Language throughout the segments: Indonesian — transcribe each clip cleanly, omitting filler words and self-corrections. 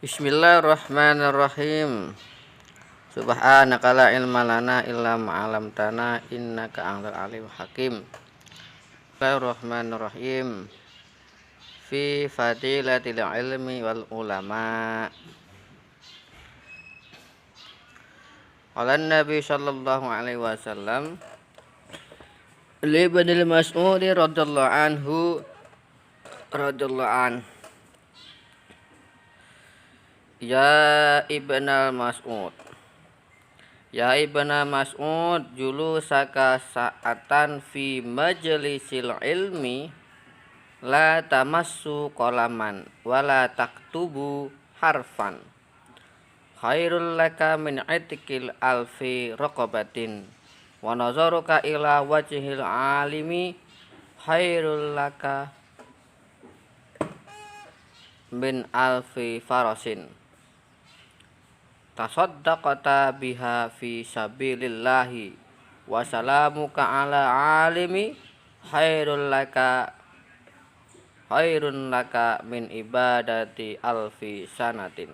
Bismillahirrahmanirrahim. Subhanaka la ilma lana illa ma 'allamtana innaka antal alim hakim. Bismillahirrahmanirrahim. Fi fadilatil ilmi wal ulama. Qala Nabi sallallahu alaihi wasallam li Ibnil Mas'ud radhiyallahu anhu Ya Ibnal Mas'ud, Ya Ibna Mas'ud, julusaka sa'atan fi majlisil ilmi la tamassu qalaman wala taktubu harfan khairul laka min itikil alfi raqabatin wa nazaruka ila wajhil alimi khairul laka min alfi farasin tasaddaqata biha fi sabilillahi wa salamuka ala alimi khairun laka min ibadati alfi sanatin.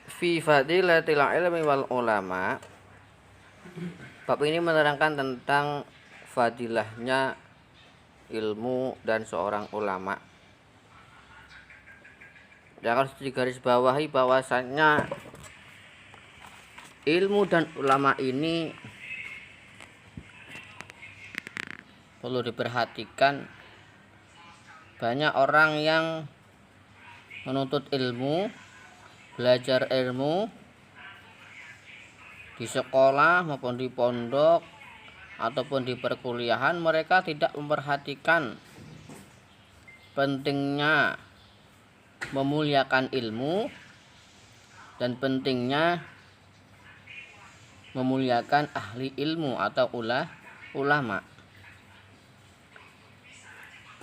Fi fadilatil ilmi wal ulama. Bab ini menerangkan tentang fadilahnya ilmu dan seorang ulama. Dan harus digarisbawahi bahwasannya ilmu dan ulama ini perlu diperhatikan. Banyak orang yang menuntut ilmu, belajar ilmu di sekolah maupun di pondok ataupun di perkuliahan, mereka tidak memperhatikan pentingnya memuliakan ilmu dan pentingnya memuliakan ahli ilmu atau ulama.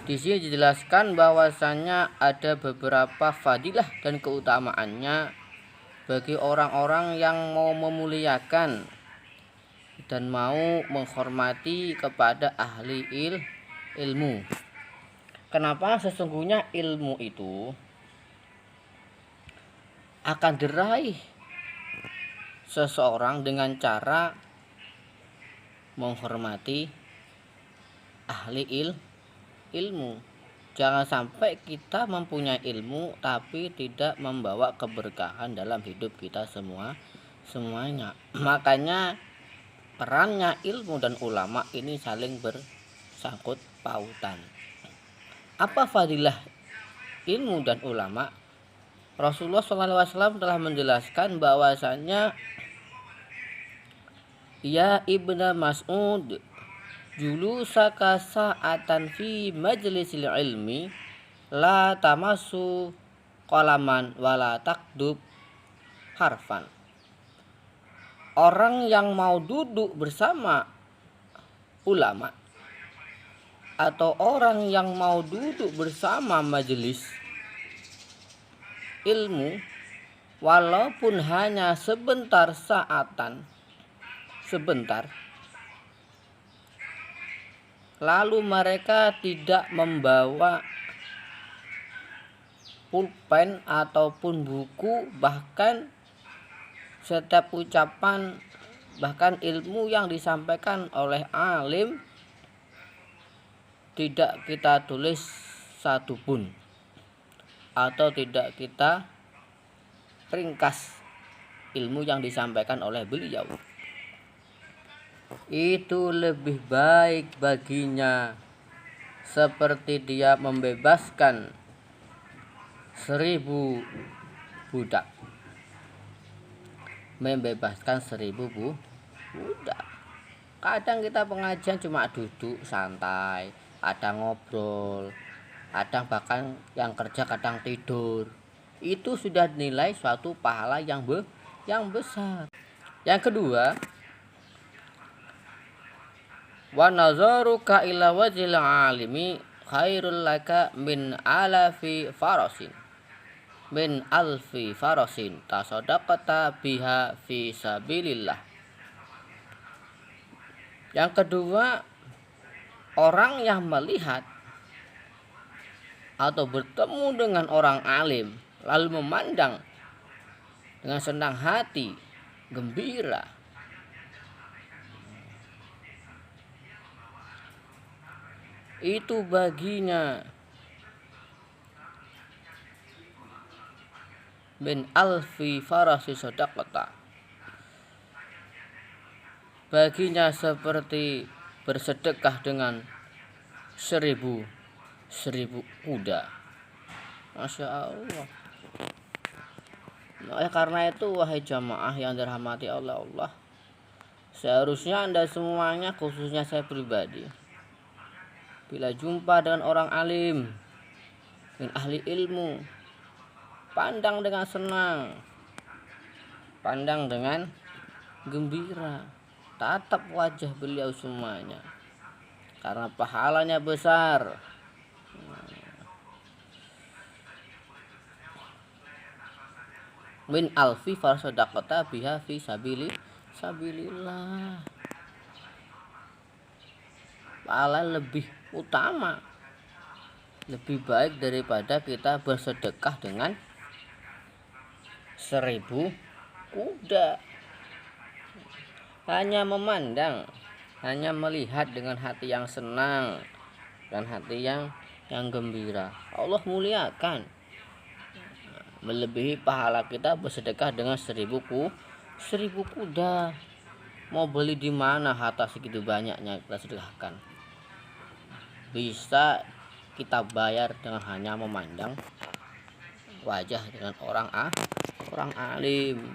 Di sini dijelaskan bahwasanya ada beberapa fadilah dan keutamaannya bagi orang-orang yang mau memuliakan dan mau menghormati kepada ahli ilmu. Kenapa? Sesungguhnya ilmu itu akan diraih seseorang dengan cara menghormati ahli ilmu. Jangan sampai kita mempunyai ilmu tapi tidak membawa keberkahan dalam hidup kita semuanya. Makanya perannya ilmu dan ulama ini saling bersangkut pautan. Apa fadilah ilmu dan ulama? Rasulullah SAW telah menjelaskan bahwasannya Ya Ibna Mas'ud, julusaka sa'atan fi majlisil ilmi la tamassu qalaman wala takdub harfan. Orang yang mau duduk bersama ulama atau orang yang mau duduk bersama majelis ilmu, walaupun hanya sebentar, lalu mereka tidak membawa pulpen ataupun buku, bahkan setiap ucapan, bahkan ilmu yang disampaikan oleh alim tidak kita tulis satupun atau tidak kita ringkas ilmu yang disampaikan oleh beliau, itu lebih baik baginya seperti dia membebaskan 1000 budak. Kadang kita pengajian cuma duduk santai, kadang ngobrol, kadang bahkan yang kerja kadang tidur. Itu sudah dinilai suatu pahala yang besar. Yang kedua, wa nazaruka ila wajhil alimi khairul laka min alfi farasin tasaddaqata biha fi sabilillah. Yang kedua, orang yang melihat atau bertemu dengan orang alim lalu memandang dengan senang hati, gembira, itu baginya min alfi farasi sadaqata, baginya seperti bersedekah dengan seribu kuda. Masya Allah. Oleh karena itu, wahai jamaah yang dirahmati oleh Allah, seharusnya Anda semuanya, khususnya saya pribadi, bila jumpa dengan orang alim, dengan ahli ilmu, pandang dengan senang, pandang dengan gembira, tatap wajah beliau semuanya, karena pahalanya besar. Min alfi farsadaqata biha fi sabilillah. Pahala lebih utama, lebih baik daripada kita bersedekah dengan 1000 kuda. Hanya memandang, hanya melihat dengan hati yang senang dan hati yang gembira, Allah muliakan, melebihi pahala kita bersedekah dengan 1000 kuda. Mau beli di mana harta segitu banyaknya kita sedekahkan? Bisa kita bayar dengan hanya memandang wajah dengan orang alim.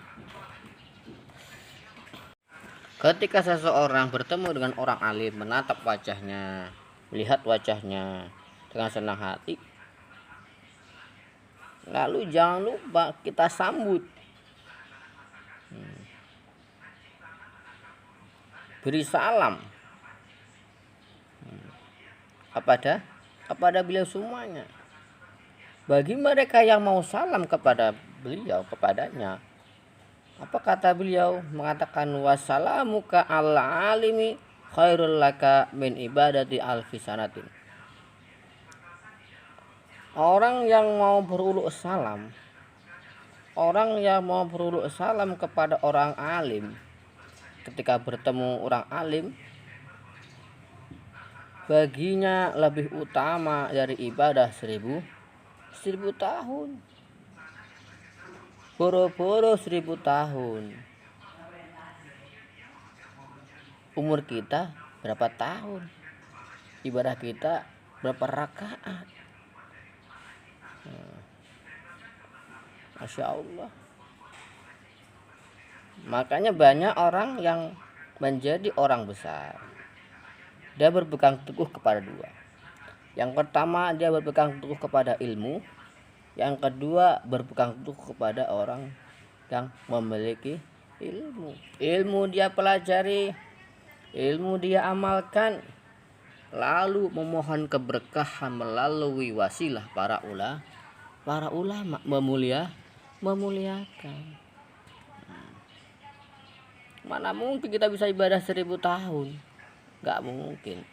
Ketika seseorang bertemu dengan orang alim, menatap wajahnya, melihat wajahnya dengan senang hati, lalu jangan lupa kita sambut, beri salam kepada beliau semuanya. Bagi mereka yang mau salam kepada beliau, kepadanya, apa kata beliau? Mengatakan wassalamuka ala alimi khairul laka min ibadati alfi sanatin. Orang yang mau beruluk salam, kepada orang alim, ketika bertemu orang alim, baginya lebih utama dari ibadah 1000 tahun. Boro-boro 1000 tahun. Umur kita berapa tahun? Ibadah kita berapa rakaat? Masya Allah. Makanya banyak orang yang menjadi orang besar, dia berpegang teguh kepada dua. Yang pertama, dia berpegang teguh kepada ilmu. Yang kedua, berpegang teguh kepada orang yang memiliki ilmu. Ilmu dia pelajari, ilmu dia amalkan, lalu memohon keberkahan melalui wasilah para ulama, memuliakan. Mana mungkin kita bisa ibadah 1000 tahun? Gak mungkin.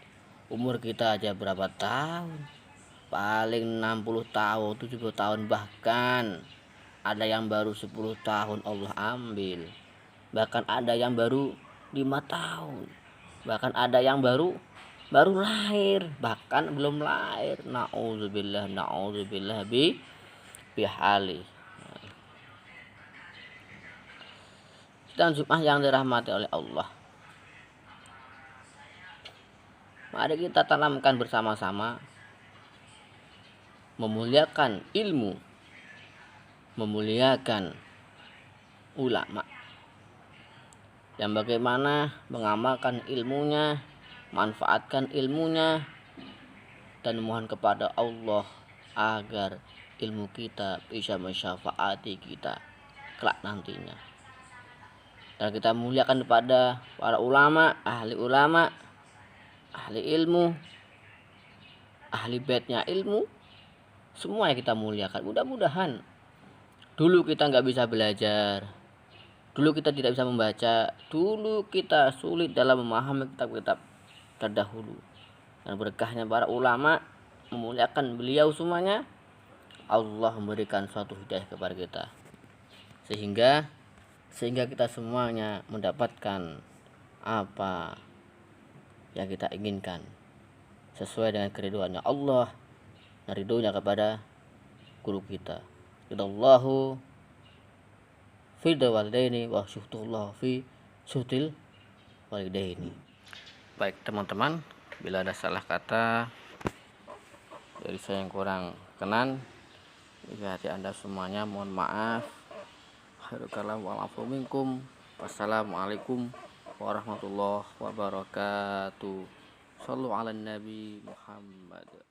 Umur kita aja berapa tahun? Paling 60 tahun, 70 tahun, bahkan ada yang baru 10 tahun Allah ambil. Bahkan ada yang baru 5 tahun. Bahkan ada yang baru lahir, bahkan belum lahir. Na'udzubillah bihali. Dan Jumat yang dirahmati oleh Allah, mari kita tanamkan bersama-sama memuliakan ilmu, memuliakan ulama, yang bagaimana mengamalkan ilmunya, manfaatkan ilmunya, dan mohon kepada Allah agar ilmu kita bisa mensyafaati kita kelak nantinya. Dan kita muliakan kepada para ulama, ahli ilmu, ahli baitnya ilmu, semua yang kita muliakan. Mudah-mudahan dulu kita nggak bisa belajar, dulu kita tidak bisa membaca, dulu kita sulit dalam memahami kitab-kitab terdahulu, dan berkahnya para ulama memuliakan beliau semuanya, Allah memberikan suatu hidayah kepada kita, sehingga kita semuanya mendapatkan apa yang kita inginkan sesuai dengan keriduannya Allah dan ridhonya kepada guru kita. Ridallahu fi walidaini wa syuhturullah fi syuhtil walidaini. Baik teman-teman, bila ada salah kata dari saya yang kurang kenan, di hati Anda semuanya mohon maaf. Wassalamualaikum warahmatullahi wabarakatuh. Shallu ala Nabi Muhammad.